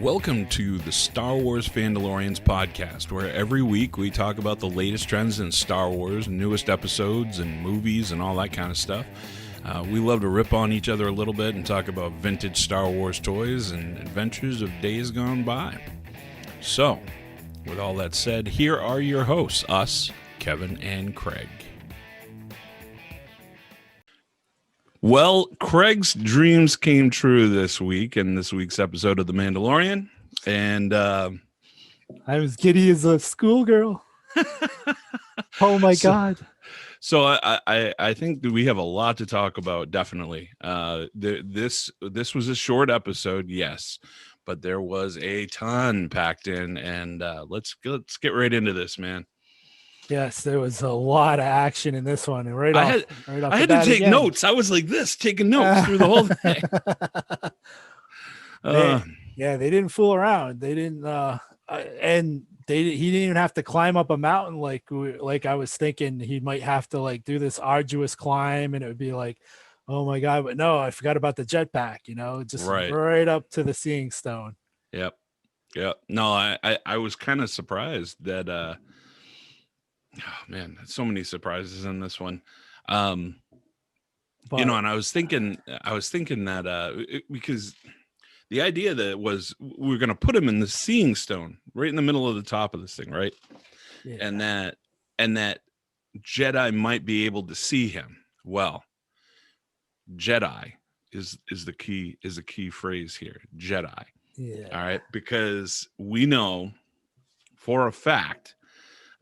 Welcome to the Star Wars Fandolorians podcast, where every week we talk about the latest trends in Star Wars, newest episodes and movies and all that kind of stuff. We love to rip on each other a little bit and talk about vintage Star Wars toys and adventures of days gone by. So, with all that said, here are your hosts, us, Kevin and Craig. Well, Craig's dreams came true this week in this week's episode of The Mandalorian, and I was giddy as a schoolgirl. Oh my God. So I think that we have a lot to talk about, definitely. This was a short episode, yes, but there was a ton packed in, and let's get right into this, man. Yes, there was a lot of action in this one, and I had to take notes. I was like this, taking notes through the whole thing. They didn't fool around. They didn't, and he didn't even have to climb up a mountain like I was thinking he might have to like do this arduous climb, and it would be like, oh my God! But no, I forgot about the jetpack. Just right up to the Seeing Stone. Yep. No, I was kind of surprised that. Oh man, so many surprises in this one. And I was thinking that because the idea that was we're going to put him in the Seeing Stone right in the middle of the top of this thing, right? Yeah. And that Jedi might be able to see him. Well, Jedi is the key phrase here. Jedi. Yeah. All right, because we know for a fact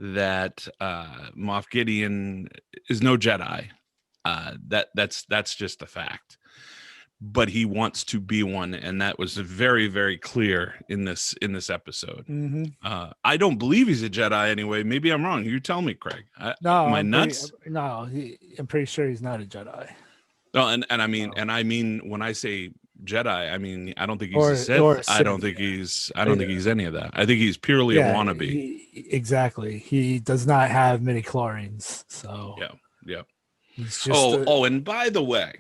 that Moff Gideon is no Jedi. That's just a fact. But he wants to be one, and that was very, very clear in this episode. Mm-hmm. I don't believe he's a Jedi anyway. Maybe I'm wrong. You tell me, Craig. Am I nuts? I'm pretty sure he's not a Jedi. No, and I mean when I say Jedi, I mean I don't think he's a Sith. I don't think he's any of that. I think he's purely a wannabe. Exactly. He does not have midi-chlorians. So yeah. He's just and by the way,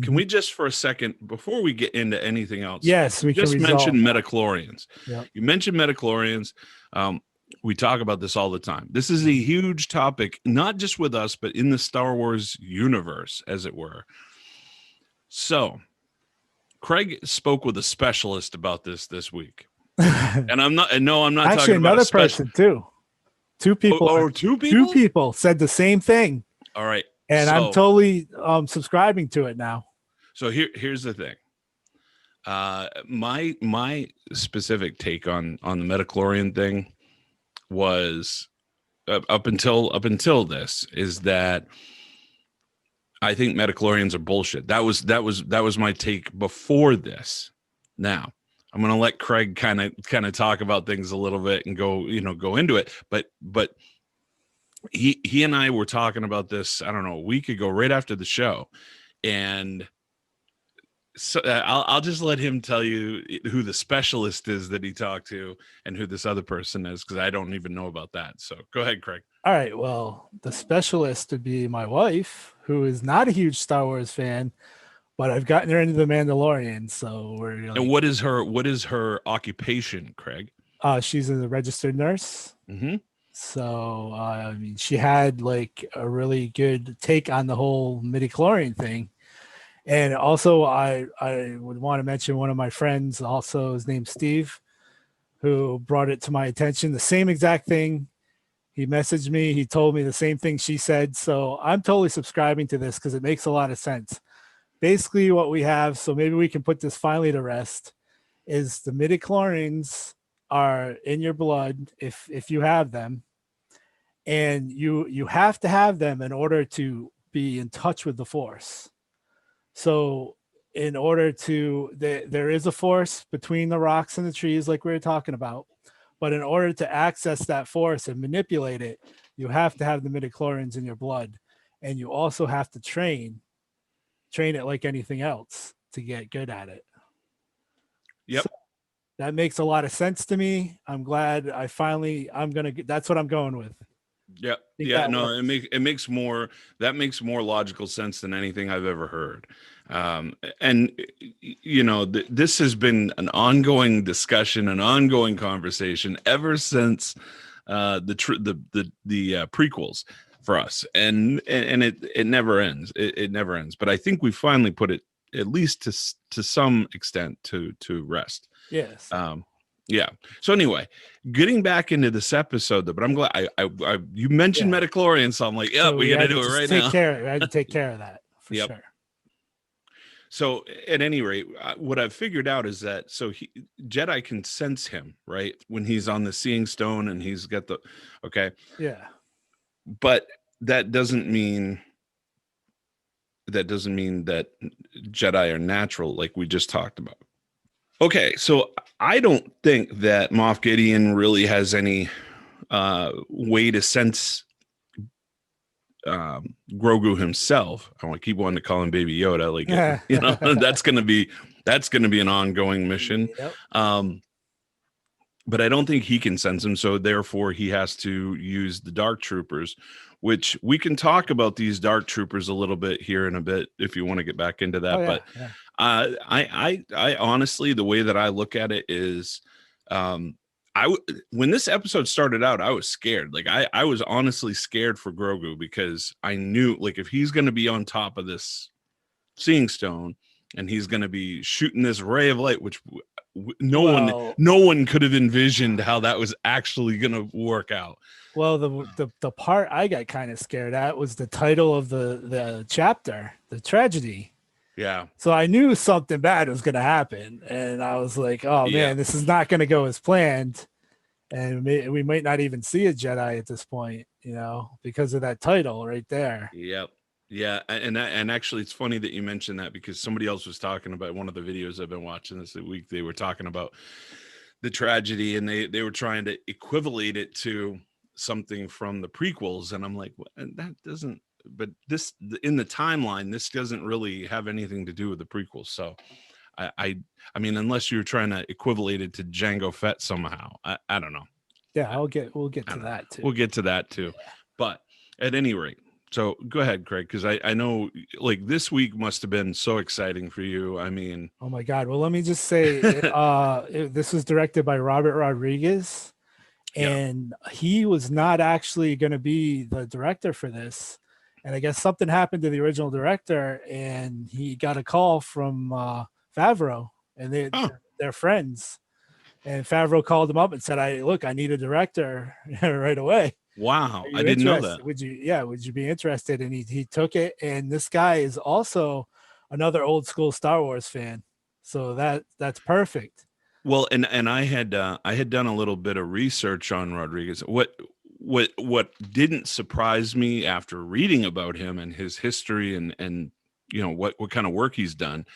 can we just for a second before we get into anything else? Yes, we just can mention midi-chlorians. Yep. You mentioned midi-chlorians. We talk about this all the time. This is a huge topic, not just with us, but in the Star Wars universe, as it were. So, Craig spoke with a specialist about this week, and I'm not. No, I'm not actually talking about another person too. Two people. Two people. Two people said the same thing. All right, and I'm totally subscribing to it now. So here's the thing. My specific take on the midi-chlorian thing was up until this is that I think midi-chlorians are bullshit. That was my take before this. Now I'm gonna let Craig kind of talk about things a little bit and go into it. But he and I were talking about this, I don't know, a week ago, right after the show, and so I'll just let him tell you who the specialist is that he talked to and who this other person is, because I don't even know about that. So go ahead, Craig. All right. Well, the specialist would be my wife, who is not a huge Star Wars fan, but I've gotten her into the Mandalorian. So we're. And what is her occupation, Craig? She's a registered nurse. Mm-hmm. So I mean, she had like a really good take on the whole midi-chlorian thing. And also, I would want to mention one of my friends, also his name's Steve, who brought it to my attention. The same exact thing. He messaged me. He told me the same thing she said. So I'm totally subscribing to this because it makes a lot of sense. Basically, what we have, so maybe we can put this finally to rest, is the midi-chlorians are in your blood if you have them. And you have to have them in order to be in touch with the Force. So in order to, there is a force between the rocks and the trees like we were talking about, but in order to access that force and manipulate it, you have to have the midi-chlorians in your blood, and you also have to train it like anything else to get good at it. Yep. So that makes a lot of sense to me. I'm glad that's what I'm going with. Yeah, think yeah, that no, works. it makes more that makes more logical sense than anything I've ever heard. And you know, this has been an ongoing discussion, an ongoing conversation ever since the prequels for us, and it never ends. It never ends. But I think we finally put it at least to some extent to rest. Yes. Um, yeah. So anyway, getting back into this episode, though, but I'm glad I you mentioned Yeah. Metachlorian, so I'm like, yep, So we we got to had to do it just right take now. care. We had to take care of that for Yep. sure. So at any rate, what I've figured out is that Jedi can sense him right when he's on the Seeing Stone and he's got the okay, Yeah. but that doesn't mean that Jedi are natural, like we just talked about. Okay, so I don't think that Moff Gideon really has any way to sense Grogu himself. I want to keep wanting to call him Baby Yoda, like you know, that's gonna be an ongoing mission. Yep. But I don't think he can sense him, so therefore he has to use the Dark Troopers, which we can talk about these Dark Troopers a little bit here in a bit if you want to get back into that. Oh, yeah, But yeah. I honestly, the way that I look at it is, when this episode started out, I was scared. Like I was honestly scared for Grogu because I knew, like, if he's going to be on top of this Seeing Stone and he's going to be shooting this ray of light, which no one could have envisioned how that was actually going to work out. Well, the part I got kind of scared at was the title of the chapter, the tragedy. Yeah. So I knew something bad was going to happen, and I was like, "Oh man, this is not going to go as planned." And we might not even see a Jedi at this point, you know, because of that title right there. Yep. Yeah, and actually, it's funny that you mentioned that because somebody else was talking about one of the videos I've been watching this week. They were talking about the tragedy, and they were trying to equivalate it to something from the prequels, and I'm like, well, that doesn't. But this, in the timeline, this doesn't really have anything to do with the prequels. So, I mean, unless you're trying to equivalate it to Jango Fett somehow, I don't know. Yeah, we'll get to that too. We'll get to that too. Yeah. But at any rate. So go ahead, Craig, because I know, like, this week must have been so exciting for you. I mean, oh my God. Well, let me just say, this was directed by Robert Rodriguez, and he was not actually going to be the director for this. And I guess something happened to the original director, and he got a call from Favreau, and they're friends. And Favreau called him up and said, I need a director right away. Wow, I didn't know that. Would you be interested? And he took it. And this guy is also another old school Star Wars fan, so that's perfect. Well, and I had done a little bit of research on Rodriguez. What didn't surprise me after reading about him and his history and you know what kind of work he's done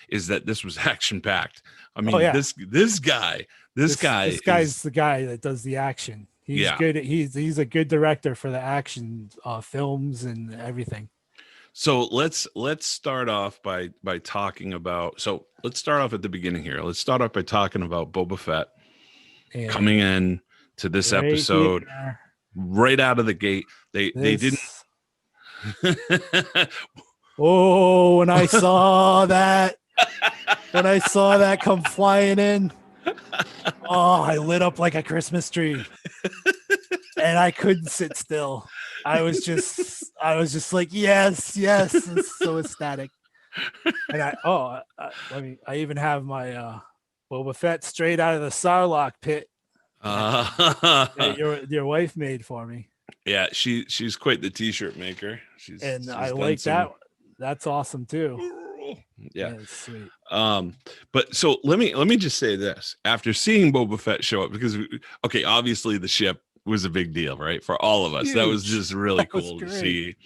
is that this was action packed. I mean, this guy's the guy that does the action. He's good. He's a good director for the action films and everything. So let's start off by talking about. So let's start off at the beginning here. Let's start off by talking about Boba Fett coming in to this episode right out of the gate. They didn't. Oh, when I saw that, come flying in. Oh, I lit up like a Christmas tree, and I couldn't sit still. I was just like, yes, it's so ecstatic. And I even have my Boba Fett straight out of the Sarlacc pit. Your wife made for me. Yeah, she's quite the t-shirt maker. She's I like that. That's awesome too. Yeah, it's sweet. But so let me just say this: after seeing Boba Fett show up, because obviously the ship was a big deal, right? For all of us, huge. That was just really cool to see.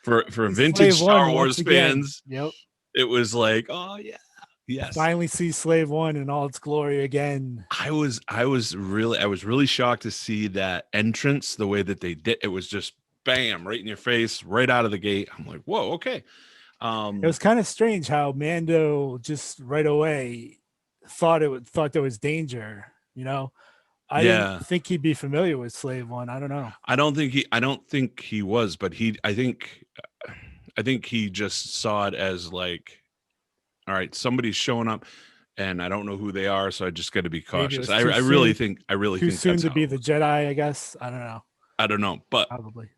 For vintage Star Wars fans, yep, it was like, oh yeah, yes, finally see Slave One in all its glory again. I was really shocked to see that entrance the way that they did. It was just bam, right in your face, right out of the gate. I'm like, whoa, okay. It was kind of strange how Mando just right away thought there was danger, you know, I didn't think he'd be familiar with Slave One. I don't know. I don't think he was, but I think he just saw it as like, all right, somebody's showing up and I don't know who they are, so I just got to be cautious. I really think too soon that's to be the Jedi, I guess. I don't know. But probably.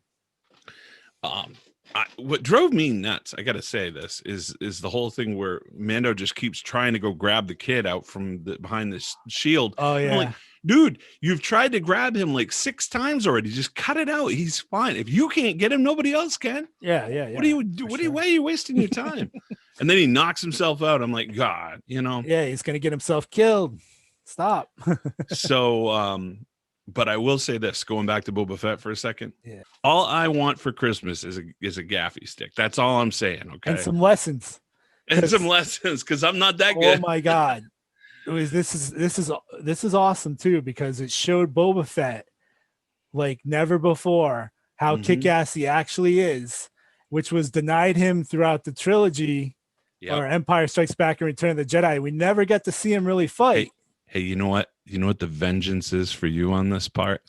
What drove me nuts, I gotta say, this is the whole thing where Mando just keeps trying to go grab the kid out from behind this shield. Oh yeah, I'm like, dude, you've tried to grab him like 6 times already. Just cut it out. He's fine. If you can't get him, nobody else can. Yeah. What do you do? Why are you wasting your time? And then he knocks himself out. I'm like, God, Yeah, he's gonna get himself killed. Stop. So, but I will say this, going back to Boba Fett for a second. Yeah. All I want for Christmas is a gaffy stick. That's all I'm saying. Okay. And some lessons. Because I'm not that good. Oh my God. This is awesome too, because it showed Boba Fett like never before how kick-ass he actually is, which was denied him throughout the trilogy or Empire Strikes Back and Return of the Jedi. We never get to see him really fight. Hey, you know what? You know what the vengeance is for you on this part?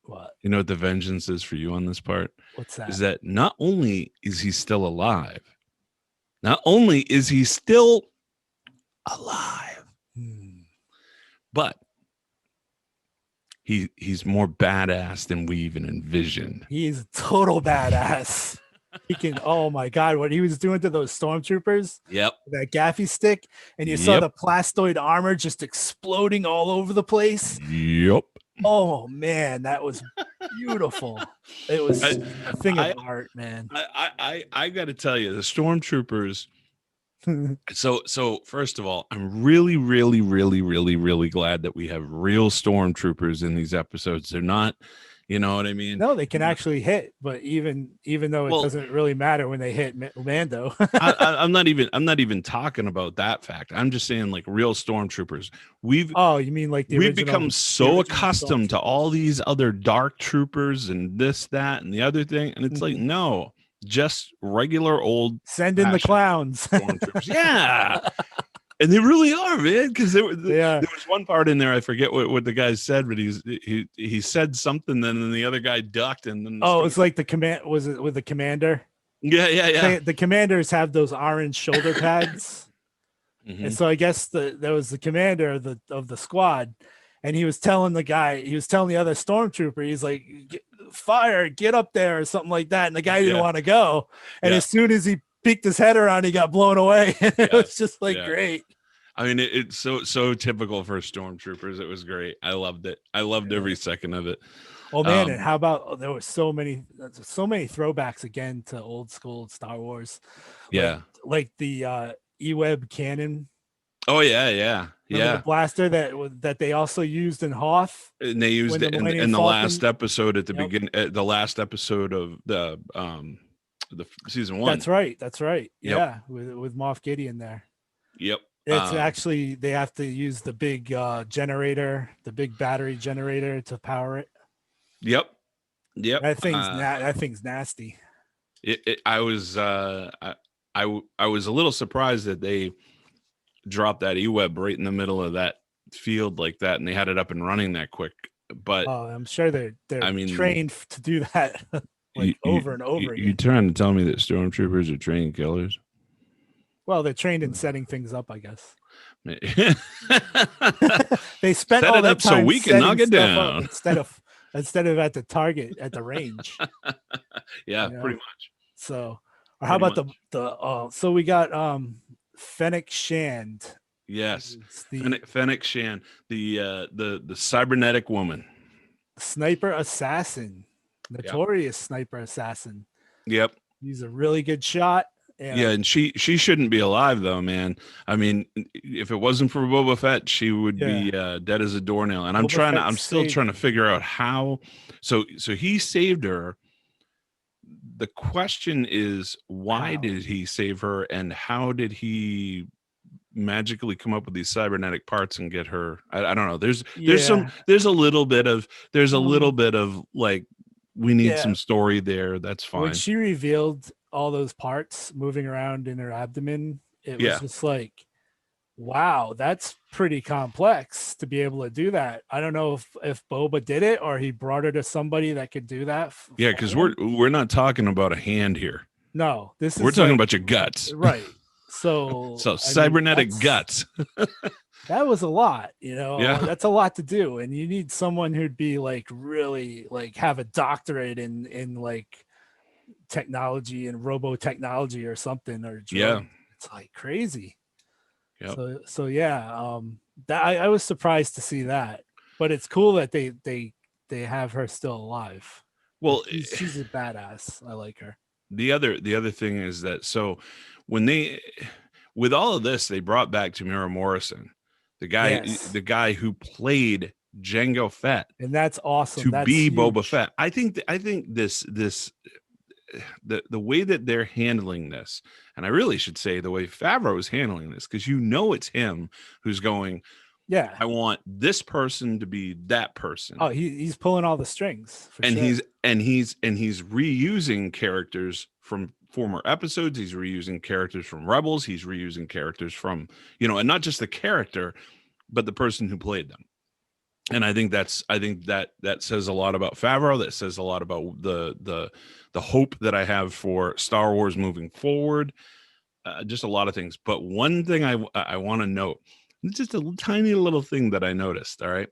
What? You know what the vengeance is for you on this part? What's that? Is that not only is he still alive, but he's more badass than we even envisioned. He's a total badass. He can, oh my God, what he was doing to those stormtroopers. Yep. That gaffy stick. And you saw the plastoid armor just exploding all over the place. Yep. Oh man, that was beautiful. It was a thing of art, man. I got to tell you, the stormtroopers. So first of all, I'm really, really, really, really, really glad that we have real stormtroopers in these episodes. They're not, you know what I mean? No, they can actually hit, but even though it doesn't really matter when they hit Mando. I'm not even talking about that fact. I'm just saying, like, real stormtroopers. You mean like we've become so accustomed to all these other dark troopers and this, that, and the other thing, and it's like, no, just regular old send in the clowns. Stormtroopers. Yeah. And they really are, man, because there was one part in there, I forget what the guy said, but he said something, then the other guy ducked, and then it's like the command, was it with the commander? Yeah. The commanders have those orange shoulder pads, and so I guess there was the commander of the squad, and he was telling the other stormtrooper, he's like, fire, get up there, or something like that, and the guy didn't want to go, and as soon as he peeked his head around, he got blown away. It was just like great. I mean, it's so typical for stormtroopers. It was great. I loved it. I loved every second of it. Oh man, and how about there were so many throwbacks again to old school Star Wars. Like the E-Web cannon. Oh yeah. The blaster that they also used in Hoth. And they used it in the last episode at the beginning, the last episode of the season 1. That's right. Yeah, with Moff Gideon there. Yep. It's actually, they have to use the big generator, the big battery generator to power it. Yep. That thing's nasty. I was a little surprised that they dropped that E-Web right in the middle of that field like that, and they had it up and running that quick. But I'm sure they're trained to do that over and over again. You trying to tell me that stormtroopers are trained killers? Well, they're trained in setting things up, I guess. They spent all that time so we can knock it down instead of at the target at the range. Yeah, pretty much. So, or how about so we got Fennec Shand. Yes, Fennec Shand, the cybernetic woman, sniper assassin, notorious sniper assassin. Yep, he's a really good shot. And she shouldn't be alive though, man. I mean, if it wasn't for Boba Fett, she would be dead as a doornail. And I'm still trying to figure out how. So he saved her. The question is, why did he save her, and how did he magically come up with these cybernetic parts and get her? I don't know. There's a little bit of like, we need some story there. That's fine. When she revealed all those parts moving around in her abdomen, it was just like, Wow, that's pretty complex to be able to do that. I don't know if Boba did it or he brought her to somebody that could do that. Yeah, because we're not talking about a hand here. No, this We're is talking like about your guts. right. So So I mean, cybernetic guts. that was a lot, Yeah. that's a lot to do. And you need someone who'd be like really like have a doctorate in like technology and robo technology or something or Yeah. drug. It's like crazy. Yep. So yeah, that I was surprised to see that, but it's cool that they have her still alive. Well, She's a badass. I like her. the other thing is that so when they with all of this, they brought back Tamara Morrison, Yes, the guy who played Jango Fett and that's awesome. to That's be Boba huge. Fett. I think this the way that they're handling this, and I really should say the way Favreau is handling this, because it's him who's going, Yeah. I want this person to be that person. Oh, he's pulling all the strings for and sure. he's reusing characters from former episodes. He's reusing characters from Rebels. He's reusing characters from, and not just the character, but the person who played them. And I think that says a lot about Favreau. That says a lot about the hope that I have for Star Wars moving forward. Just a lot of things. But one thing I want to note, just a tiny little thing that I noticed. All right.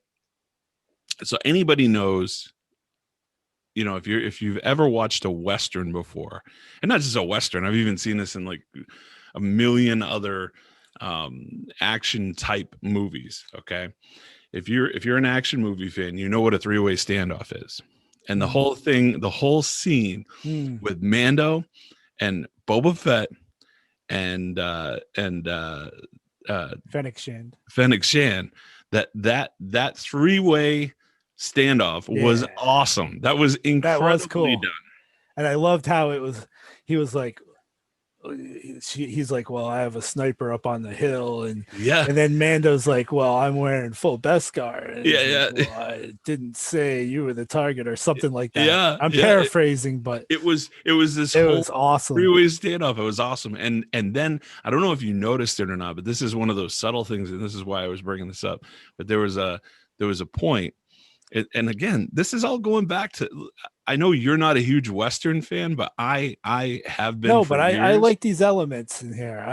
So anybody knows, if you've ever watched a Western before, and not just a Western, I've even seen this in like a million other action type movies. Okay. If you're an action movie fan, you know what a three-way standoff is. And the whole thing, the whole scene with Mando and Boba Fett and Fennec Shand, that three-way standoff was awesome. That was incredibly done. And I loved how he was like, he's like, well, I have a sniper up on the hill, and then Mando's like, well, I'm wearing full Beskar. And like, well, I didn't say you were the target or something like that. I'm paraphrasing, but it was awesome. Three-way standoff. It was awesome. And then I don't know if you noticed it or not, but this is one of those subtle things, and this is why I was bringing this up. But there was a point. And again, this is all going back to, I know you're not a huge Western fan, but I have been. No, but I like these elements in here.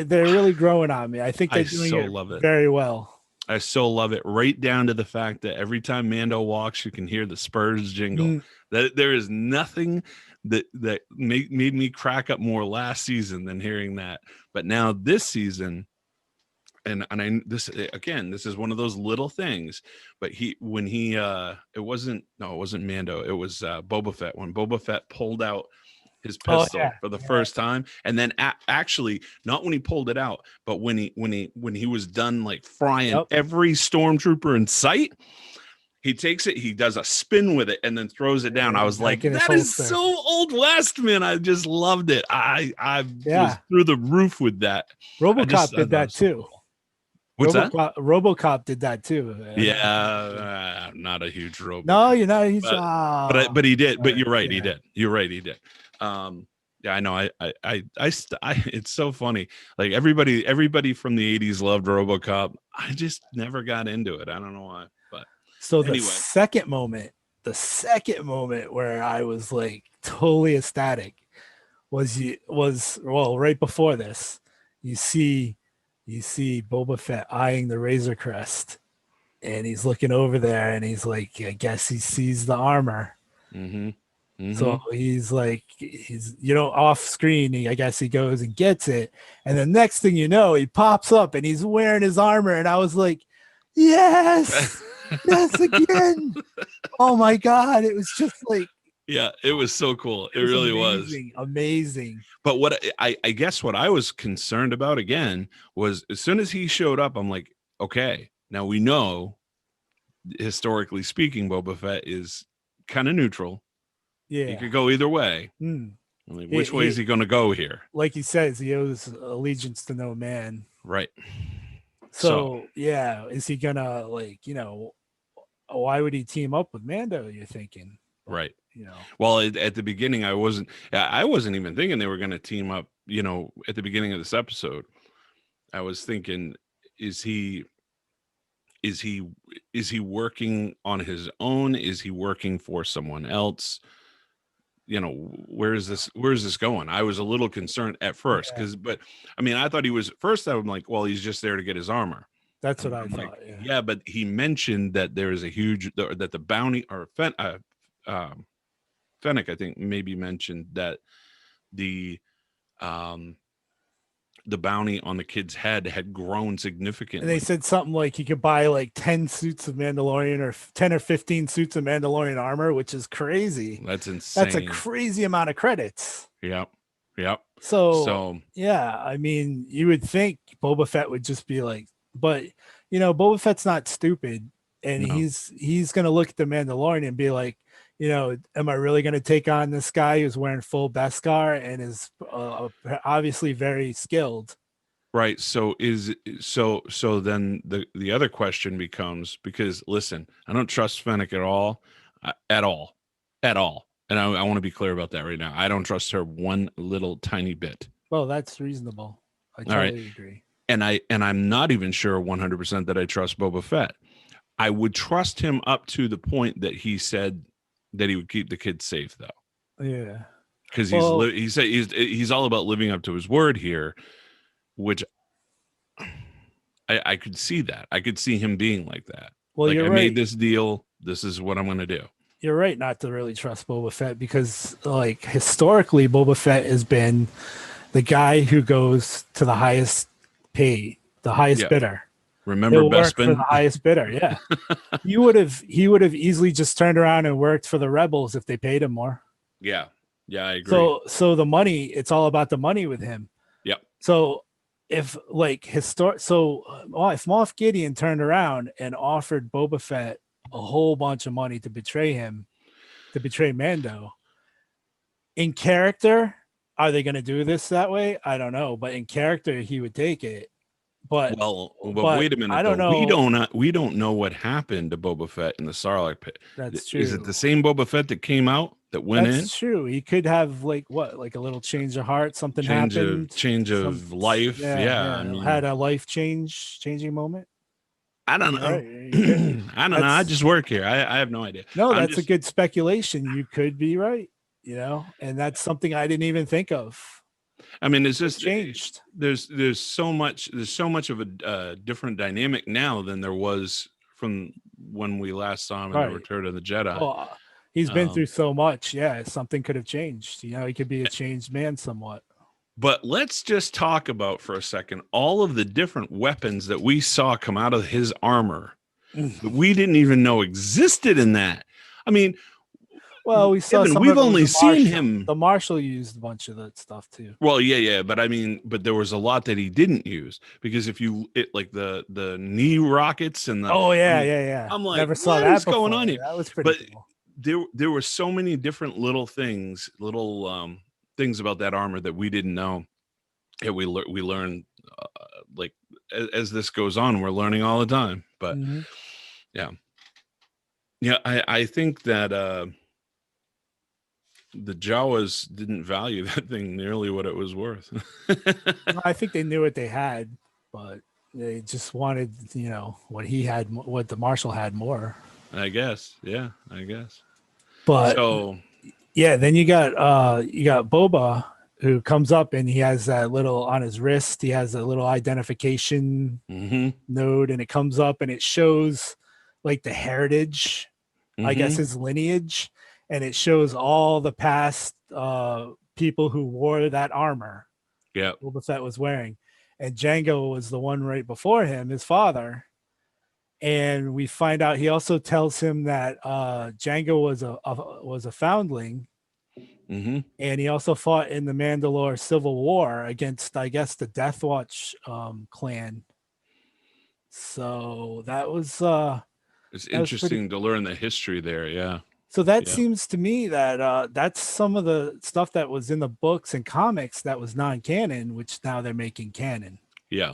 They're really growing on me. I think they're doing it very well. I so love it, right down to the fact that every time Mando walks, you can hear the spurs jingle. That there is nothing that made me crack up more last season than hearing that. But now this season, this is one of those little things, but it wasn't Mando, it was Boba Fett. When Boba Fett pulled out his pistol for the first time, and then actually not when he pulled it out, but when he was done like frying every stormtrooper in sight, he takes it, he does a spin with it, and then throws it down. I was like, that is so Old West, man. I just loved it. I was through the roof with that. RoboCop did that too. What's that? RoboCop did that too. Not a huge RoboCop. No, you're not. He's but he did. But you're right. He did. You're right. He did. I know. I it's so funny. Like everybody from the 80s loved RoboCop. I just never got into it. I don't know why. But so anyway. The second moment where I was like totally ecstatic was right before this. You see Boba Fett eyeing the Razor Crest, and he's looking over there, and he's like, I guess he sees the armor. So he's like, off screen. I guess he goes and gets it, and the next thing you know, he pops up and he's wearing his armor, and I was like, yes, yes, again. Oh my god, it was just like. Yeah, it was so cool. It really was amazing. But what I guess what I was concerned about again was as soon as he showed up, I'm like, okay, now we know, historically speaking, Boba Fett is kind of neutral. Yeah, he could go either way. Like, which way is he going to go here? Like he says, he owes allegiance to no man. Right. So is he gonna why would he team up with Mando? You're thinking, right? Well, at the beginning, I wasn't even thinking they were going to team up. At the beginning of this episode, I was thinking is he is he is he working on his own? Is he working for someone else? Where is this going? I was a little concerned at first, Yeah, but I mean, I thought he was at first. I'm like, well, he's just there to get his armor. that's And what I I'm like, thought. Yeah, yeah, but he mentioned that there is a huge that the bounty or Fennec, I think, maybe mentioned that the um the bounty on the kid's head had grown and they significantly. said something like you could buy like 10 suits of Mandalorian or 10 or 15 suits of Mandalorian armor, which is crazy. That's That's a insane. crazy amount of credits. Yep. Yep. So So yeah, I mean, you would think Boba Fett would just be like, but Boba Fett's not stupid, and no. he's gonna look at the Mandalorian and be like, am I really gonna take on this guy who's wearing full Beskar and is obviously very skilled? Right. So then the other question becomes, because listen, I don't trust Fennec at all, at all, at all. And I want to be clear about that right now. I don't trust her one little tiny bit. Well, that's reasonable. I All right. totally agree. And I'm not even sure 100% that I trust Boba Fett. I would trust him up to the point that he said that he would keep the kids safe, though, Yeah. because Well, he said he's all about living up to his word here, which I could see that. I could see him being like that. well, Like, you're I right. made this deal. This is what I'm going to do. You're right not to really trust Boba Fett because, like, historically, Boba Fett has been the guy who goes to the highest pay, the highest Yeah. bidder. Remember He'll work for Bespin? the highest bidder. Yeah, he would have easily just turned around and worked for the rebels if they paid him more. Yeah. Yeah, I agree. So the money, it's all about the money with him. Yep. So if if Moff Gideon turned around and offered Boba Fett a whole bunch of money to betray him, to betray Mando, in character, are they going to do this that way? I don't know, but in character, he would take it. But wait a minute. I don't though. know. We don't know what happened to Boba Fett in the Sarlacc pit. That's true. Is it the same Boba Fett that came out that went in? That's true. He could have like a little change of heart. Something happened. Change of life. Yeah. I mean, had a changing moment. I don't know. Right. I don't know. I just work here. I have no idea. No, that's a good speculation. You could be right. And that's something I didn't even think of. I mean, it's just changed. There's so much of a different dynamic now than there was from when we last saw him in the Return of the Jedi. Well, he's been through so much. Yeah, something could have changed. He could be a changed man somewhat. But let's just talk about for a second all of the different weapons that we saw come out of his armor that we didn't even know existed in that. I mean, well, we saw. We've only seen him. The Marshal used a bunch of that stuff too. Well, yeah, but I mean, there was a lot that he didn't use because like the knee rockets and the. Oh yeah. I'm like, never saw what is before. going on here? That was pretty cool. There were so many different little things about that armor that we didn't know. Yeah, we learn like as this goes on, we're learning all the time. But yeah, I think that the Jawas didn't value that thing nearly what it was worth. I think they knew what they had, but they just wanted what he had, what the Marshal had more. I guess, yeah, But so yeah, then you got Boba, who comes up and he has that little on his wrist. He has a little identification node, and it comes up and it shows like the heritage, I guess his lineage, and it shows all the past people who wore that armor. Yeah, Boba Fett was wearing, and Jango was the one right before him, his father. And we find out he also tells him that Jango was a foundling. And he also fought in the Mandalore Civil War against, I guess, the Death Watch clan. So that was it's interesting to learn the history there. Yeah. So that seems to me that that's some of the stuff that was in the books and comics that was non-canon, which now they're making canon. Yeah.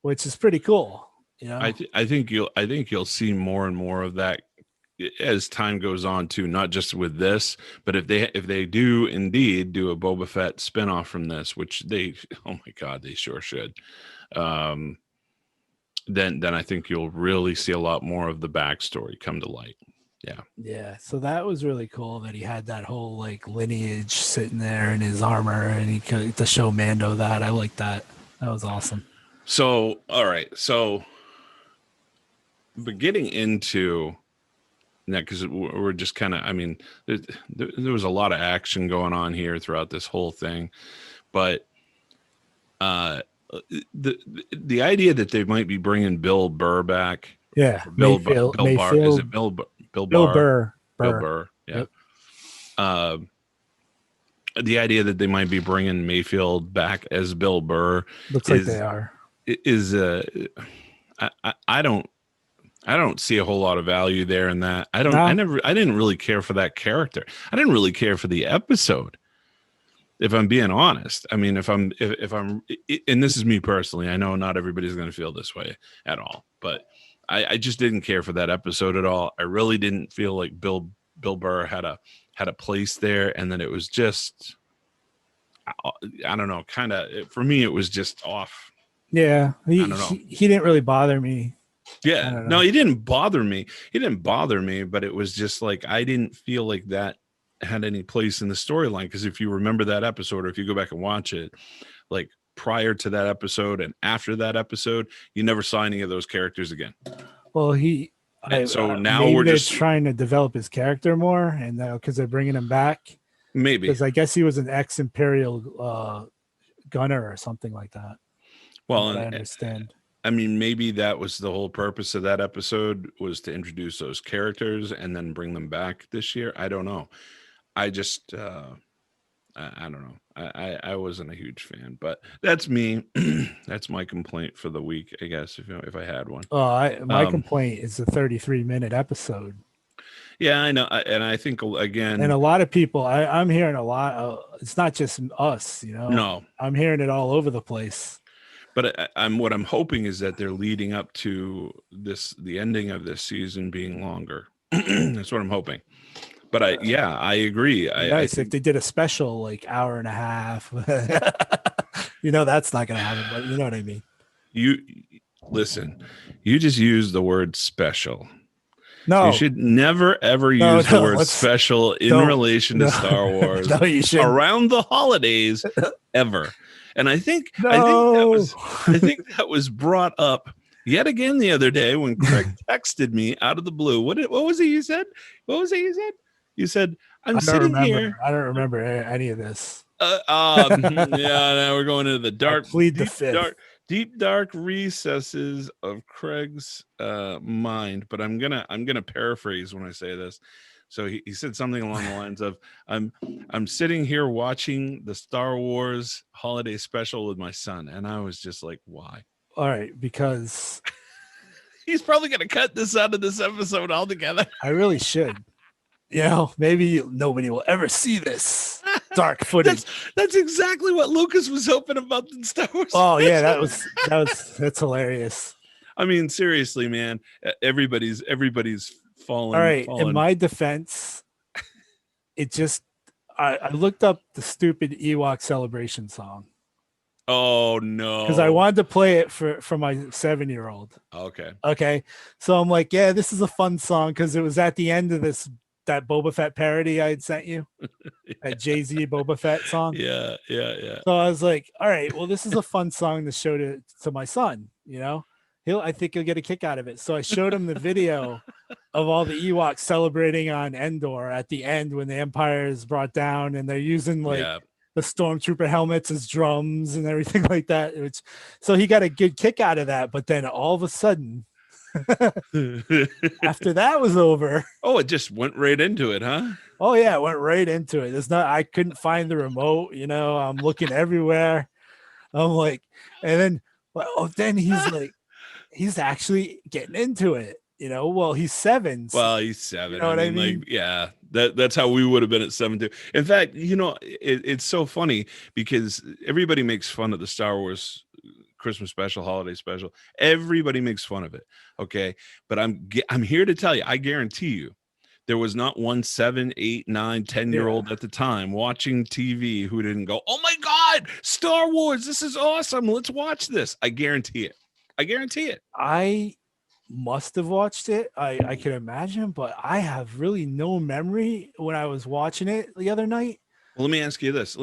Which is pretty cool. I think you'll see more and more of that as time goes on too, not just with this, but if they do indeed do a Boba Fett spinoff from this, which they, oh my God, they sure should. then I think you'll really see a lot more of the backstory come to light. Yeah. Yeah. So that was really cool that he had that whole like lineage sitting there in his armor, and he could to show Mando that. I like that. That was awesome. So, all right. So, but getting into that, because we're just kind of, I mean, there was a lot of action going on here throughout this whole thing, but the idea that they might be bringing Bill Burr back. Yeah. Bill Barr. Is it Bill Barr? Bill Burr. Bill Burr. Yeah. Yep. The idea that they might be bringing Mayfield back as Bill Burr looks like they are. I don't see a whole lot of value there in that. I didn't really care for that character. I didn't really care for the episode, if I'm being honest. I mean, if I'm, and this is me personally, I know not everybody's going to feel this way at all, but I just didn't care for that episode at all. I really didn't feel like Bill Burr had a place there, and then it was just, I don't know, kind of, for me, it was just off. Yeah, he didn't really bother me. Yeah, no, he didn't bother me. But it was just like, I didn't feel like that had any place in the storyline. Because if you remember that episode, or if you go back and watch it, like prior to that episode and after that episode, you never saw any of those characters again. Well, now we're just trying to develop his character more, and because they're bringing him back, maybe because I guess he was an ex-Imperial gunner or something like that. Well, I understand. I mean, maybe that was the whole purpose of that episode, was to introduce those characters and then bring them back this year. I don't know. I just, I don't know. I wasn't a huge fan, but that's me. That's my complaint for the week, I guess, if I had one. My complaint is the 33-minute episode. Yeah, I know. And I think, again, and a lot of people, I'm hearing a lot. It's not just us, No, I'm hearing it all over the place. But what I'm hoping is that they're leading up to the ending of this season being longer. That's what I'm hoping. But I agree. Nice if they did a special like hour and a half. That's not going to happen. But you know what I mean. You listen. You just used the word special. No, you should never ever use the word special in relation to Star Wars. No, you should around the holidays ever. And I think that was brought up yet again the other day when Craig texted me out of the blue. What was it you said? You said, I'm sitting here. I don't remember any of this. Yeah, now we're going into the deep recesses of Craig's mind. But I'm gonna paraphrase when I say this. So he said something along the lines of, I'm sitting here watching the Star Wars holiday special with my son. And I was just like, why? All right, because he's probably going to cut this out of this episode altogether. I really should. Maybe nobody will ever see this dark footage. That's exactly what Lucas was hoping about the Star Wars. Oh yeah, that's hilarious. I mean, seriously, man, everybody's fallen. All right, in my defense, I looked up the stupid Ewok celebration song. Oh no! Because I wanted to play it for my 7-year-old. Okay. So I'm like, yeah, this is a fun song because it was at the end of that Boba Fett parody I had sent you, that Jay-Z Boba Fett song. Yeah. So I was like, all right, well, this is a fun song to show to my son. I think he'll get a kick out of it. So I showed him the video of all the Ewoks celebrating on Endor at the end when the Empire is brought down, and they're using the stormtrooper helmets as drums and everything like that. So he got a good kick out of that. But then all of a sudden, after that was over, it just went right into it, huh? Oh yeah, it went right into it. I couldn't find the remote. I'm looking everywhere. I'm like, and then he's like, he's actually getting into it. Well, he's 7. Well, he's 7. You know what I mean? Like, yeah, that's how we would have been at 7 too. In fact, it's so funny because everybody makes fun of the Star Wars Christmas special, holiday special. Everybody makes fun of it. Okay. But I'm here to tell you, I guarantee you, there was not one 7, 8, 9, 10-year-old at the time watching TV who didn't go, oh my God, Star Wars, this is awesome. Let's watch this. I guarantee it. I guarantee it. I must have watched it. I can imagine, but I have really no memory when I was watching it the other night. Well, let me ask you this.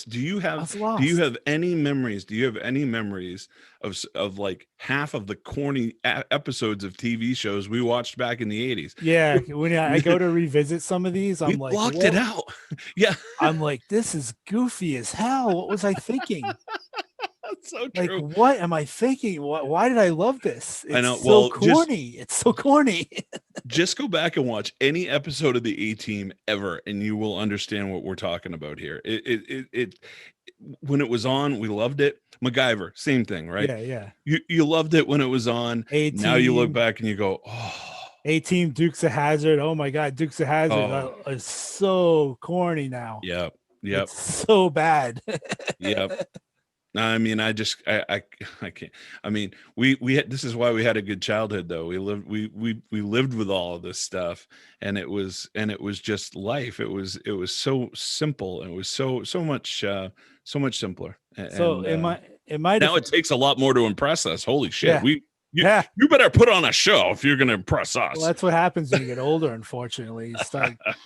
Do you I was have lost. any memories? Do you have any memories of like half of the corny episodes of TV shows we watched back in the 80s? Yeah, when I go to revisit some of these, I'm We like, blocked it what? out. Yeah, I'm like, this is goofy as hell. What was I thinking? that's so Like, true. what am I thinking? Why did I love this? I It's know. so Well, corny. It's so corny. just go back and watch any episode of the A Team ever, and you will understand what we're talking about here. It when it was on, we loved it. MacGyver, same thing, right? Yeah, yeah. You loved it when it was on. A Now you look team, back and you go, oh, A team, Dukes of Hazard. Oh my God, Dukes of Hazard oh, is so corny now. yep, yep, It's so bad. yep. I mean, I can't. I mean, we had, this is why we had a good childhood, though. We lived with all of this stuff, and it was just life. It was so simple, and it was so much simpler. So And in my now it defense, takes a lot more to impress us. Holy shit, yeah, you yeah. you better put on a show if you're going to impress Well, us. that's what happens when you get older. Unfortunately,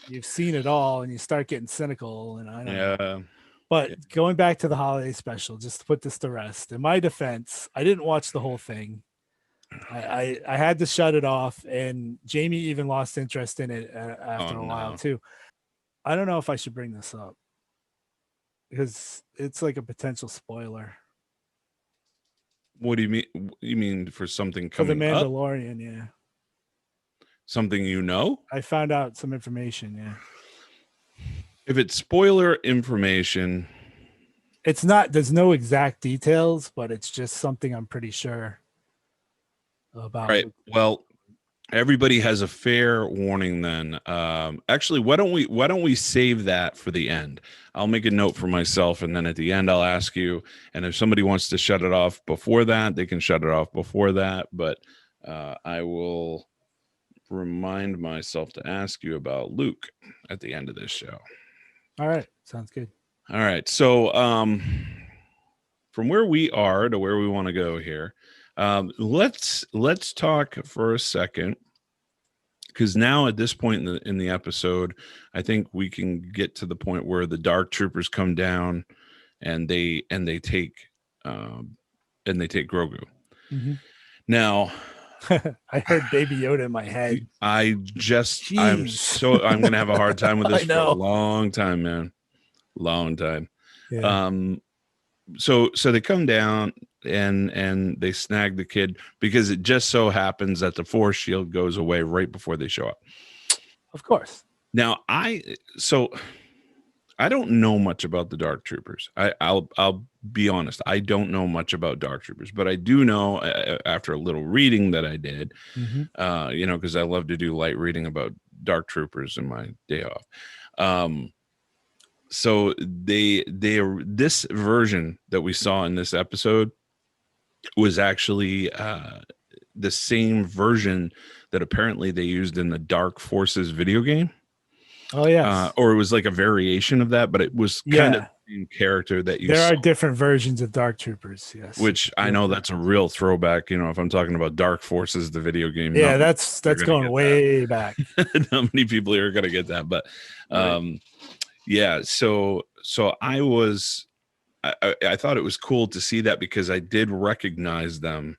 you've seen it all, and you start getting cynical. And I don't know. Yeah. But going back to the holiday special, just to put this to rest, in my defense, I didn't watch the whole thing. I had to shut it off, and Jamie even lost interest in it after a while too. I don't know if I should bring this up because it's like a potential spoiler What do you mean? You mean for something for the coming up? Mandalorian. Yeah, Something you know? I found out some information. Yeah, If it's spoiler information, it's not. There's no exact details, but it's just something I'm pretty sure about. right? Well, everybody has a fair warning then. Actually, why don't we save that for the end? I'll make a note for myself, and then at the end I'll ask you, and if somebody wants to shut it off before that, they can shut it off before that, but I will remind myself to ask you about Luke at the end of this show. All right, sounds good. All right. So from where we are to where we want to go here, let's talk for a second, because now at this point in the episode, I think we can get to the point where the Dark Troopers come down and they take Grogu. Mm-hmm. Now, I heard Baby Yoda in my head. I'm gonna have a hard time with this for a long time, man. Long time. Yeah. So they come down and they snag the kid because it just so happens that the force shield goes away right before they show up. Of course. Now I don't know much about the Dark Troopers. I'll be honest. I don't know much about Dark Troopers, but I do know after a little reading that I did, because I love to do light reading about Dark Troopers in my day off. So this version that we saw in this episode was actually the same version that apparently they used in the Dark Forces video game. Oh yeah, or it was like a variation of that, but it was kind of the same character that you. There are different versions of Dark Troopers, yes. Which I know that's a real throwback. If I'm talking about Dark Forces, the video game. Yeah, that's going way back. Not many people are going to get that, but yeah. So I thought it was cool to see that because I did recognize them,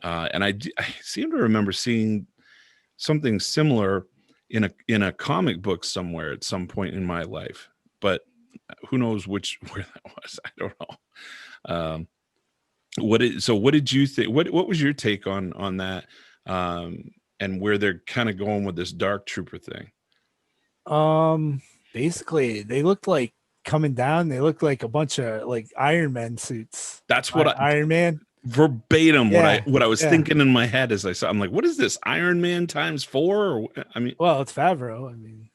and I seem to remember seeing something similar in a comic book somewhere at some point in my life, but who knows where that was? I don't know. What did you think? What was your take on that? And where they're kind of going with this Dark Trooper thing? Basically they looked like coming down. They looked like a bunch of like Iron Man suits. That's what Iron Man. Verbatim what I was thinking in my head as I saw. I'm like, what is this, Iron Man times 4? Well, it's Favreau. I mean,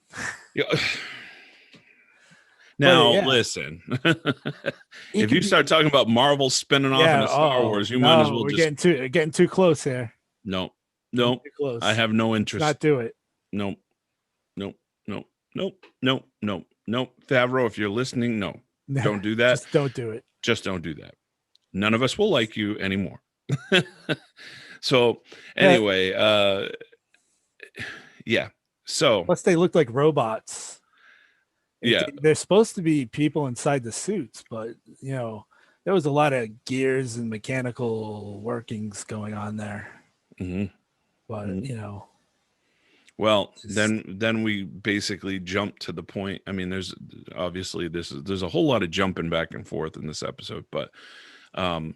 now listen. If you start talking about Marvel spinning off into Star Wars, you might as well just getting too close here. No, too close. I have no interest. Not do it. Nope. Favreau, if you're listening, no, don't do that. Just don't do it. Just don't do that. None of us will like you anymore. So Yeah. anyway, yeah. So Plus, they looked like robots. yeah. They're supposed to be people inside the suits, but you know, there was a lot of gears and mechanical workings going on there. Hmm. But you know, Well, just then we basically jump to the point. I mean, there's obviously there's a whole lot of jumping back and forth in this episode, but um,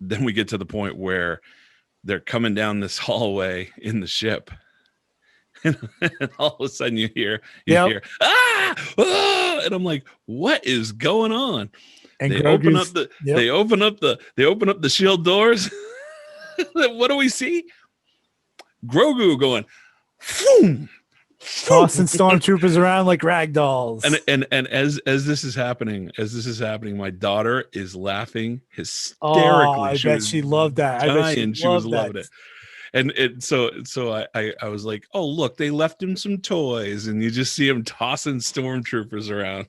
then we get to the point where they're coming down this hallway in the ship, and all of a sudden you yep. hear ah, and I'm like, what is going on? And They open up Grogu's the yep. they open up the shield doors. What do we see? Grogu going, phoom, Tossing stormtroopers around like rag dolls. and as this is happening, my daughter is laughing Oh, hysterically. I She bet was she loved that. I bet she dying. She was loved that. loving it. And so I was like, oh look, they left him some toys, and you just see him tossing stormtroopers around.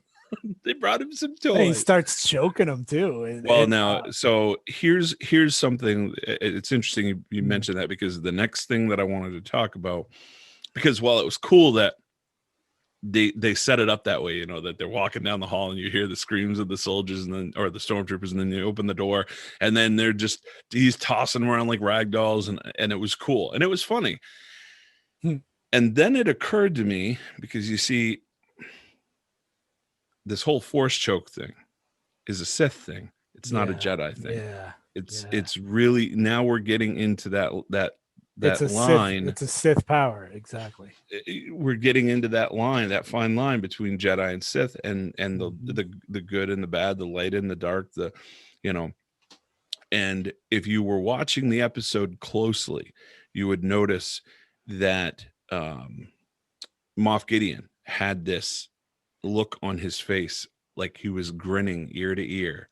They brought him some And he toys. starts choking them too. Well, now, so here's something. It's interesting you Hmm. mentioned that, because the next thing that I wanted to talk about, because while it was cool that they set it up that way, you know, that they're walking down the hall and you hear the screams of the soldiers and then or the stormtroopers, and then you open the door and then he's tossing them around like rag dolls, and it was cool and it was funny. Hmm. And then it occurred to me, because you see, this whole force choke thing is a Sith thing. It's not a Jedi thing. Yeah. It's really, now we're getting into It's a line. It's a Sith power, exactly. We're getting into that fine line between Jedi and Sith, and the good and the bad, the light and the dark, you know. And if you were watching the episode closely, you would notice that Moff Gideon had this look on his face, like he was grinning ear to ear.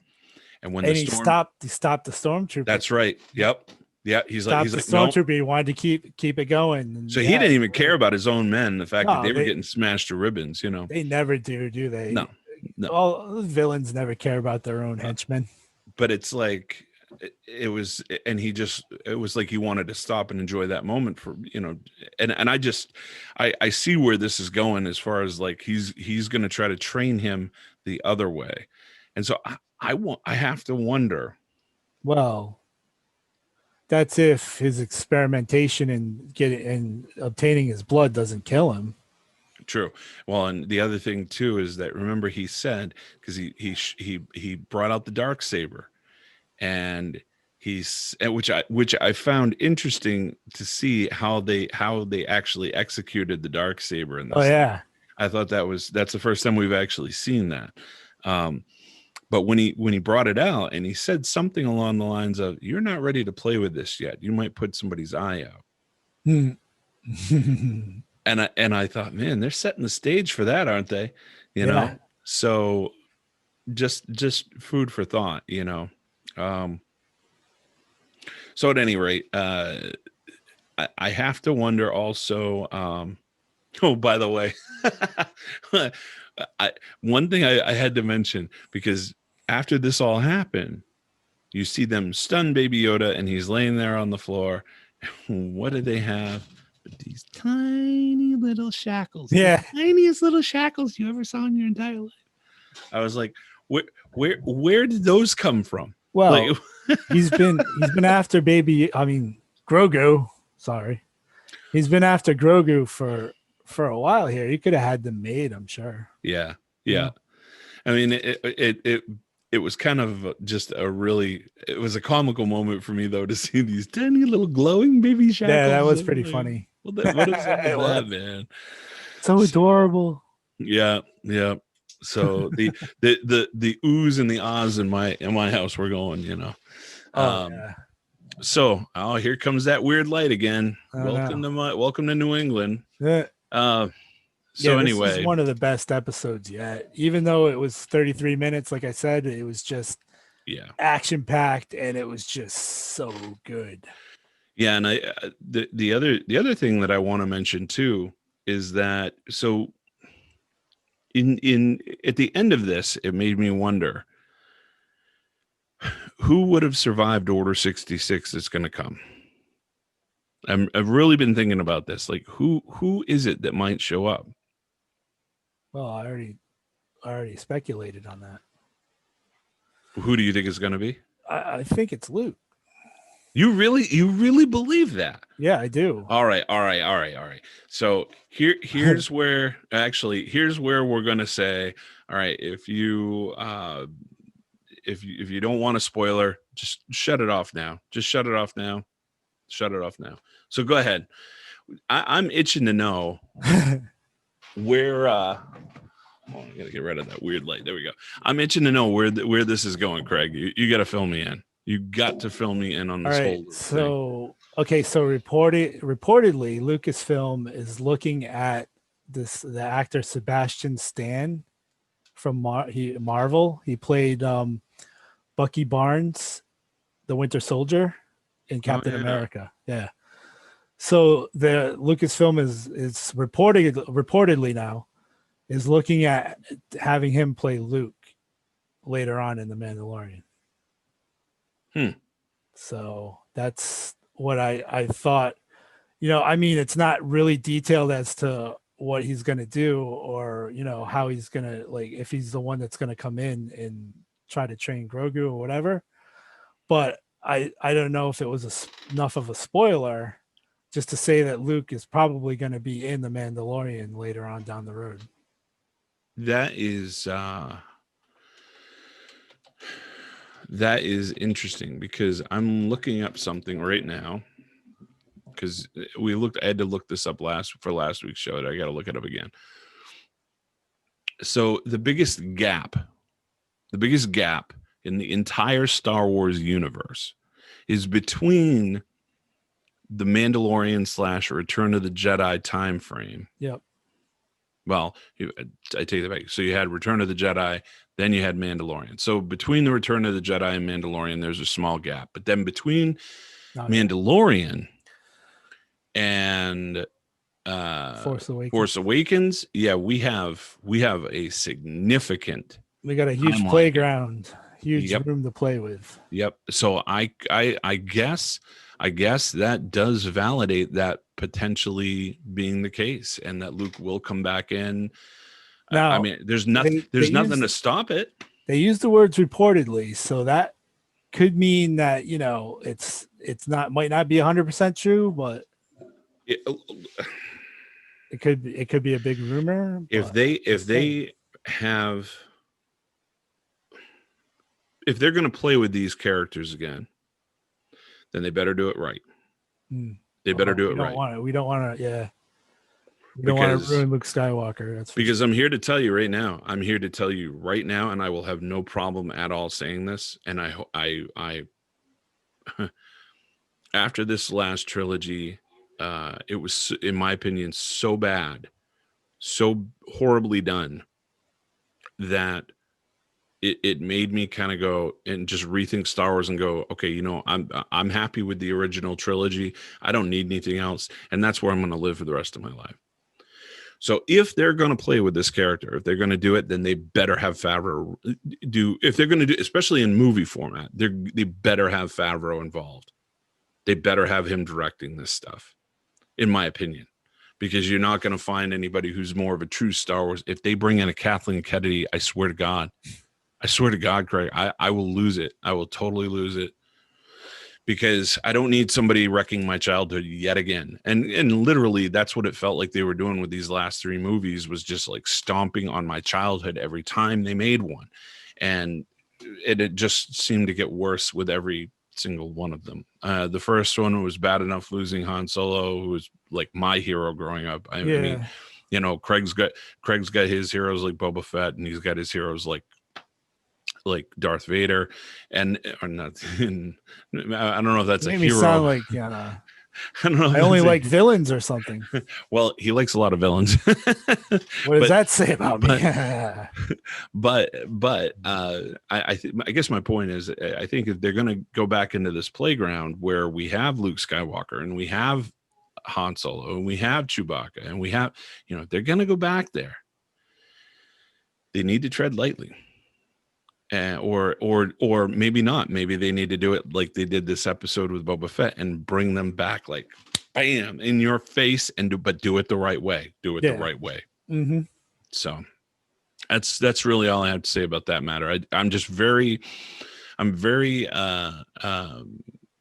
And when he stopped the stormtrooper. That's right. Yep. Yeah, he's like stormtrooper. No. He wanted to keep it going. And so he didn't even care about his own men, the fact that they were getting smashed to ribbons, you know. They never do they? No. All the villains never care about their own henchmen. But it's like it was like he wanted to stop and enjoy that moment for, you know. And I see where this is going, as far as like he's going to try to train him the other way. And so I have to wonder. Well, that's if his experimentation and obtaining his blood doesn't kill him. True. Well, and the other thing too is that, remember, he said, because he brought out the dark saber, and which I found interesting to see how they actually executed the dark saber in this. Oh yeah. I thought that's the first time we've actually seen that. But when he brought it out, and he said something along the lines of, "You're not ready to play with this yet. You might put somebody's eye out." And I thought, man, they're setting the stage for that, aren't they? You know. So just food for thought, you know. So at any rate, I have to wonder also. Oh, by the way, one thing I had to mention, because after this all happened, you see them stun Baby Yoda, and he's laying there on the floor. What do they have? But these tiny little shackles. Yeah. The tiniest little shackles you ever saw in your entire life. I was like, where did those come from? Well, like, he's been after Grogu. Sorry. He's been after Grogu for a while here. He could have had them made, I'm sure. Yeah. I mean, it was kind of just it was a comical moment for me, though, to see these tiny little glowing baby shackles. Yeah, that was pretty funny. What is up with that, man? So adorable. Yeah. So the oohs and the ahs in my house were going, you know. Yeah. So here comes that weird light again. Welcome to New England. Yeah. So anyway, this is one of the best episodes yet. Even though it was 33 minutes, like I said, it was just action packed, and it was just so good. Yeah, and the other thing that I want to mention too is that, so in at the end of this, it made me wonder, Who would have survived Order 66 that's going to come? I've really been thinking about this. Like, who is it that might show up? Well, I already speculated on that. Who do you think is going to be? I think it's Luke. You really believe that? Yeah, I do. All right. So here's where we're going to say, all right, if you don't want a spoiler, just shut it off now. Shut it off now. So go ahead. I'm itching to know where I gotta get rid of that weird light. There we go. I'm itching to know where this is going, Craig. You got to fill me in. You got to fill me in on this whole thing. So reportedly, Lucasfilm is looking at the actor Sebastian Stan from Marvel. He played Bucky Barnes, the Winter Soldier, in Captain America. Yeah. So the Lucasfilm is reportedly now is looking at having him play Luke later on in The Mandalorian. So that's what I thought. I mean, it's not really detailed as to what he's going to do or, how he's going to, like, if he's the one that's going to come in and try to train Grogu or whatever. But I don't know if it was enough of a spoiler just to say that Luke is probably going to be in The Mandalorian later on down the road. That is interesting because I'm looking up something right now because I had to look this up for last week's show. I got to look it up again. So the biggest gap in the entire Star Wars universe is between the Mandalorian / Return of the Jedi time frame. Yep. Well, I take that back. So you had Return of the Jedi, then you had Mandalorian. So between the Return of the Jedi and Mandalorian, there's a small gap. But then between Mandalorian and Force Awakens, yeah, we have a significant. We got a huge playground, huge room to play with. Yep. So I guess that does validate that potentially being the case, and that Luke will come back in. Now, I mean, there's nothing to stop it. They use the words reportedly, so that could mean that might not be 100% true, but it could be a big rumor. If they're going to play with these characters again, then they better do it right. They better do it right. We don't want to, yeah. We don't want to ruin Luke Skywalker. That's because I'm here to tell you right now. And I will have no problem at all saying this. And I after this last trilogy, it was, in my opinion, so bad, so horribly done that it made me kind of go and just rethink Star Wars and go, okay, I'm happy with the original trilogy. I don't need anything else. And that's where I'm going to live for the rest of my life. So if they're going to play with this character, if they're going to do it, then they better have Favreau do, if they're going to do, especially in movie format, they better have Favreau involved. They better have him directing this stuff, in my opinion, because you're not going to find anybody who's more of a true Star Wars. If they bring in a Kathleen Kennedy, I swear to God, Craig, I will lose it. I will totally lose it, because I don't need somebody wrecking my childhood yet again. And literally that's what it felt like they were doing with these last three movies, was just like stomping on my childhood every time they made one. And it just seemed to get worse with every single one of them. The first one was bad enough, losing Han Solo, who was like my hero growing up. I mean, Craig's got his heroes like Boba Fett, and he's got his heroes like Darth Vader, and or not. I don't know if that's a hero. Sound like, I don't know. I only like villains or something. Well, he likes a lot of villains. What does that say about me? but I guess my point is, I think if they're going to go back into this playground where we have Luke Skywalker and we have Han Solo and we have Chewbacca and we have, they're going to go back there. They need to tread lightly. or maybe not. Maybe they need to do it like they did this episode with Boba Fett and bring them back like bam in your face but do it the right way. Do it the right way. Mm-hmm. So that's really all I have to say about that matter. I'm very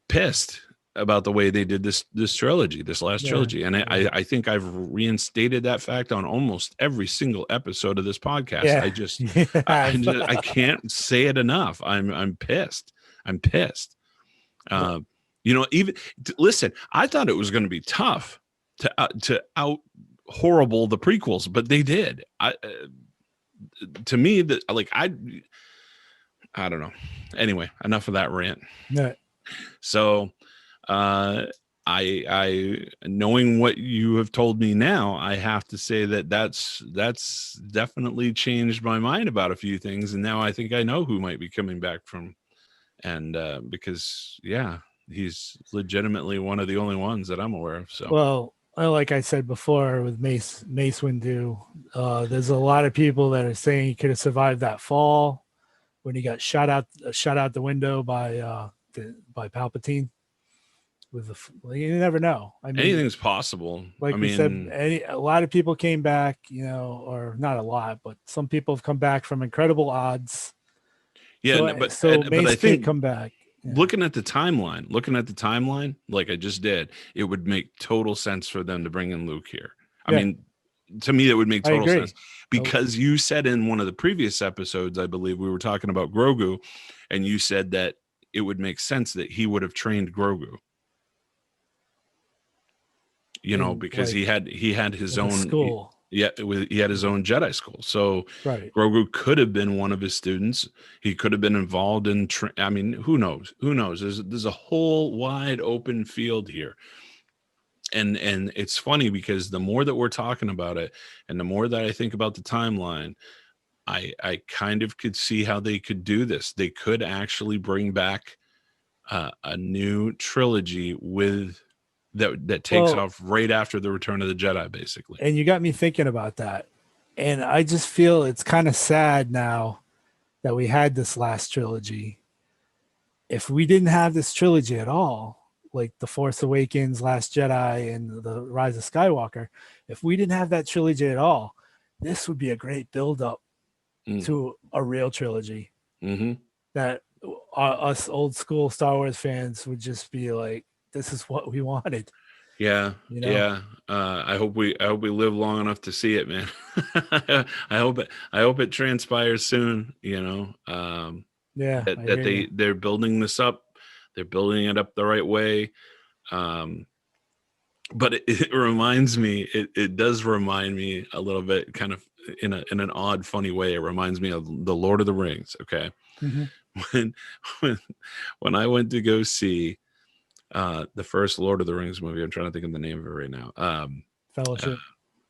pissed about the way they did this trilogy, this last trilogy. And I think I've reinstated that fact on almost every single episode of this podcast. Yeah. I can't say it enough. I'm pissed. Even listen, I thought it was going to be tough to out horrible the prequels, but they did. To me, that like I don't know. Anyway, enough of that rant. Yeah. So I knowing what you have told me now, I have to say that's definitely changed my mind about a few things, and now I think I know who might be coming back from, and because he's legitimately one of the only ones that I'm aware of. So well, like I said before with Mace Windu, there's a lot of people that are saying he could have survived that fall when he got shot out the window by Palpatine. You never know. I mean, anything's possible. Like we said, a lot of people came back, or not a lot, but some people have come back from incredible odds. Yeah, Mace I think come back. Yeah. Looking at the timeline, like I just did, it would make total sense for them to bring in Luke here. I mean, to me, that would make total sense because you said in one of the previous episodes, I believe we were talking about Grogu, and you said that it would make sense that he would have trained Grogu. Because he had his own school. He had his own Jedi school. So Grogu could have been one of his students. He could have been involved in. Who knows? There's a whole wide open field here. And it's funny because the more that we're talking about it, and the more that I think about the timeline, I kind of could see how they could do this. They could actually bring back a new trilogy that takes off right after the Return of the Jedi, basically. And you got me thinking about that. And I just feel it's kind of sad now that we had this last trilogy. If we didn't have this trilogy at all, like The Force Awakens, Last Jedi, and The Rise of Skywalker, if we didn't have that trilogy at all, this would be a great build-up to a real trilogy. Mm-hmm. That us old school Star Wars fans would just be like, this is what we wanted. Yeah. I hope we live long enough to see it, man. I hope it transpires soon. They're building this up. They're building it up the right way. But it reminds me. It does remind me a little bit, kind of in an odd, funny way. It reminds me of the Lord of the Rings. Okay, when I went to go see the first Lord of the Rings movie, I'm trying to think of the name of it right now. Fellowship.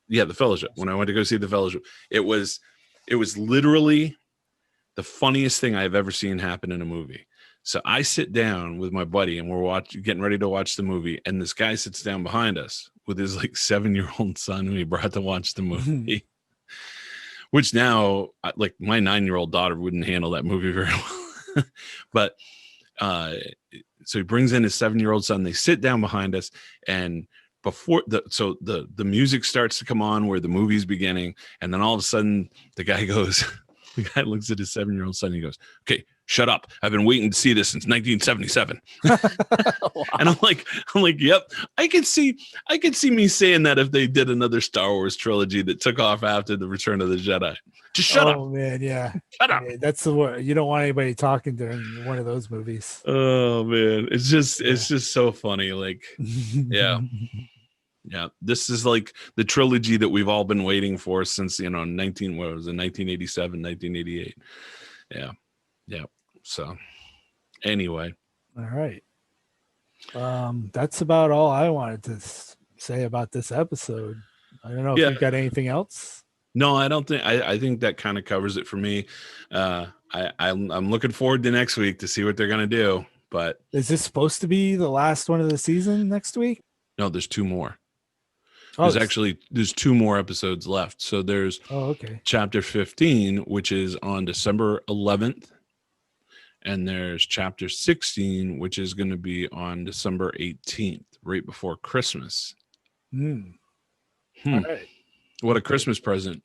The Fellowship. When I went to go see the Fellowship, it was literally the funniest thing I've ever seen happen in a movie. So I sit down with my buddy and we're getting ready to watch the movie, and this guy sits down behind us with his 7-year-old son who he brought to watch the movie. Which now, like, my 9-year-old daughter wouldn't handle that movie very well. But so he brings in his 7-year-old son. They sit down behind us, and before the music starts to come on where the movie's beginning, and then all of a sudden the guy looks at his 7-year-old son and he goes, "Okay, shut up. I've been waiting to see this since 1977." Wow. And I'm like, yep. I could see me saying that if they did another Star Wars trilogy that took off after the Return of the Jedi. Just shut up. Oh man, yeah. Shut up. Yeah, that's the word. You don't want anybody talking during one of those movies. Oh man, it's just so funny. Like, yeah. Yeah, this is like the trilogy that we've all been waiting for since 1987, 1988. Yeah. So anyway, all right. That's about all I wanted to say about this episode. I don't know if you've got anything else. No, I don't think. I think that kind of covers it for me. I'm looking forward to next week to see what they're gonna do. But is this supposed to be the last one of the season next week? No, there's 2 more. There's 2 more episodes left. So there's chapter 15, which is on December 11th, and there's chapter 16, which is going to be on December 18th, right before Christmas. All right. What a Christmas present.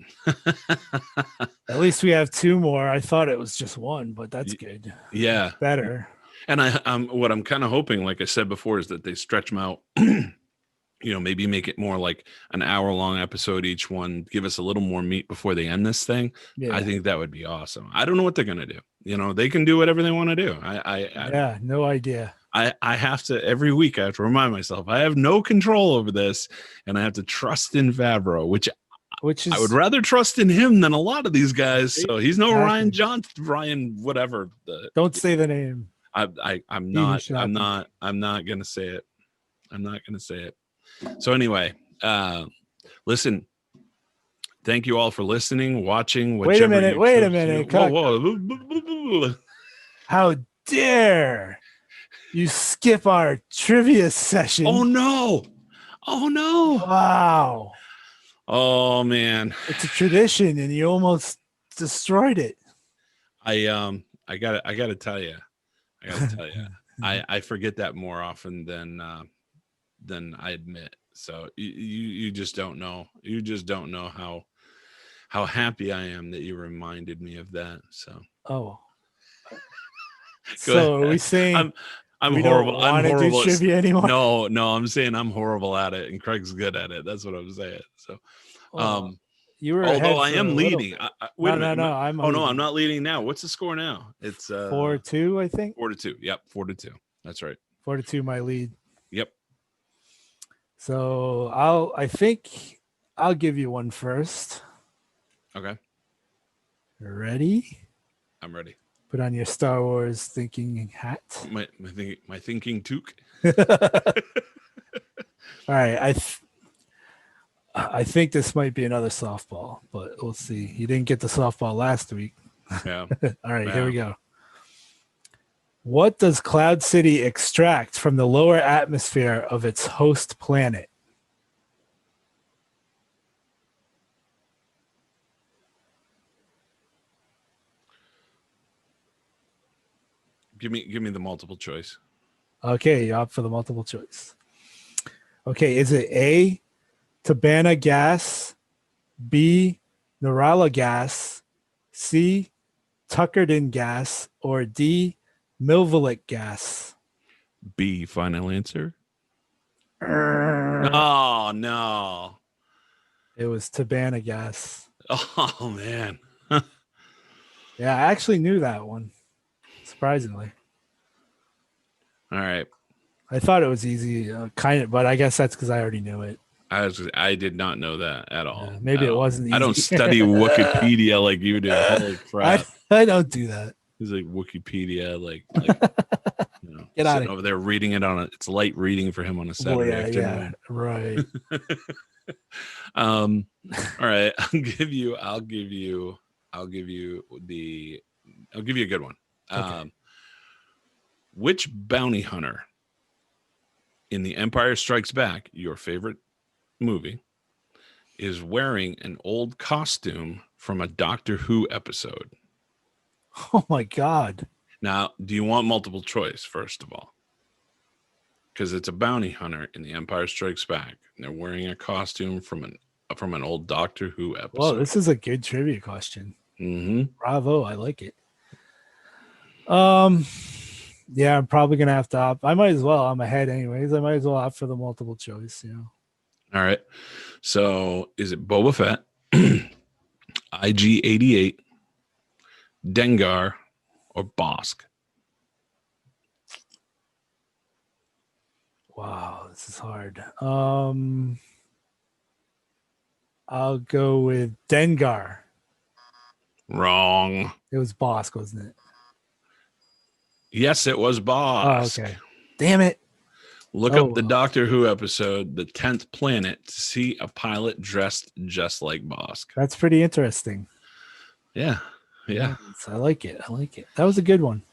At least we have 2 more. I thought it was just 1, but that's good. Yeah. Better. And what I'm kind of hoping, like I said before, is that they stretch them out, maybe make it more like an hour-long episode each one, give us a little more meat before they end this thing. Yeah. I think that would be awesome. I don't know what they're going to do. They can do whatever they want to do. I no idea. I have to, every week I have to remind myself, I have no control over this, and I have to trust in Favreau, which is, I would rather trust in him than a lot of these guys. So he's no Ryan, whatever. Don't say the name. I'm not going to say it. I'm not going to say it. So anyway, listen, thank you all for listening, watching. Wait a minute. Whoa. How dare you skip our trivia session? Oh no. Wow. Oh man. It's a tradition and you almost destroyed it. I gotta tell you. I forget that more often than I admit. So you just don't know. You just don't know how happy I am that you reminded me of that. So. Oh. So are we saying I'm horrible. I'm horrible. Do trivia anymore? No. I'm saying I'm horrible at it, and Craig's good at it. That's what I'm saying. So, you were. Although I am leading. No. I'm not leading now. What's the score now? It's 4-2, I think. 4-2. Yep, 4-2. That's right. 4-2, my lead. Yep. So I think I'll give you one first. Okay. Ready? I'm ready. Put on your Star Wars thinking hat. My thinking toque. All right. I think this might be another softball, but we'll see. You didn't get the softball last week. Yeah. All right, Here we go. What does Cloud City extract from the lower atmosphere of its host planet? Give me the multiple choice. Okay, you opt for the multiple choice. Okay, is it A, Tabana gas, B, Narala gas, C, Tuckerton gas, or D, Milvalik gas? B, final answer. Oh no. It was Tabana gas. Oh man. Yeah, I actually knew that one. Surprisingly. All right. I thought it was easy, kind of, but I guess that's because I already knew it. I did not know that at all. Maybe it wasn't easy. I don't study Wikipedia like you do. Holy crap. I don't do that. It's like Wikipedia, like get out of over there reading it it's light reading for him on a Saturday afternoon. Yeah, right. All right. I'll give you a good one. Okay. Which bounty hunter in The Empire Strikes Back, your favorite movie, is wearing an old costume from a Doctor Who episode? Oh my God. Now, do you want multiple choice, first of all? Because it's a bounty hunter in The Empire Strikes Back, and they're wearing a costume from an old Doctor Who episode. Well, this is a good trivia question. Mm-hmm. Bravo, I like it. Yeah, I'm probably gonna have to opt. I might as well. I'm ahead anyways. I might as well opt for the multiple choice. All right. So, is it Boba Fett, IG-88, Dengar, or Bosk? Wow, this is hard. I'll go with Dengar. Wrong. It was Bosk, wasn't it? Yes, it was Bosk. Oh, okay. Damn it. Look up the Doctor Who episode, The 10th Planet, to see a pilot dressed just like Bosk. That's pretty interesting. Yeah. I like it. That was a good one.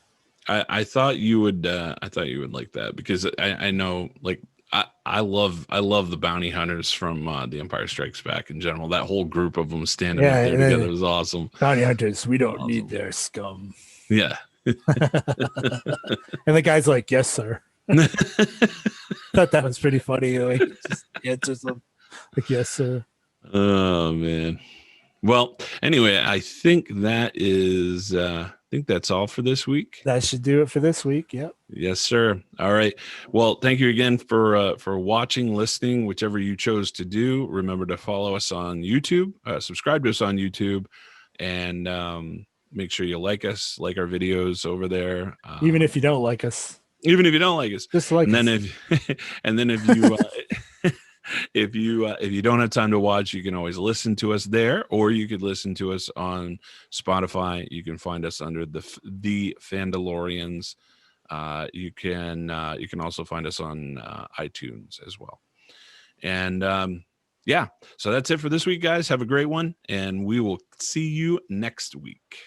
I thought you would like that, because I know, like, I love the bounty hunters from The Empire Strikes Back in general. That whole group of them standing up there together was awesome. Bounty hunters, we don't need their scum. Yeah. And the guy's like, yes, sir. Thought that was pretty funny. Like, just answers them like, yes, sir. Oh man. Well, anyway, I think that's all for this week. That should do it for this week. Yep. Yes, sir. All right. Well, thank you again for watching, listening, whichever you chose to do. Remember to follow us on YouTube, subscribe to us on YouTube, and make sure you like us, like our videos over there. Even if you don't like us. Even if you don't like us. Just like and us. then if you if you don't have time to watch, you can always listen to us there, or you could listen to us on Spotify. You can find us under the Fandolorians. You can also find us on iTunes as well. And yeah, so that's it for this week, guys. Have a great one, and we will see you next week.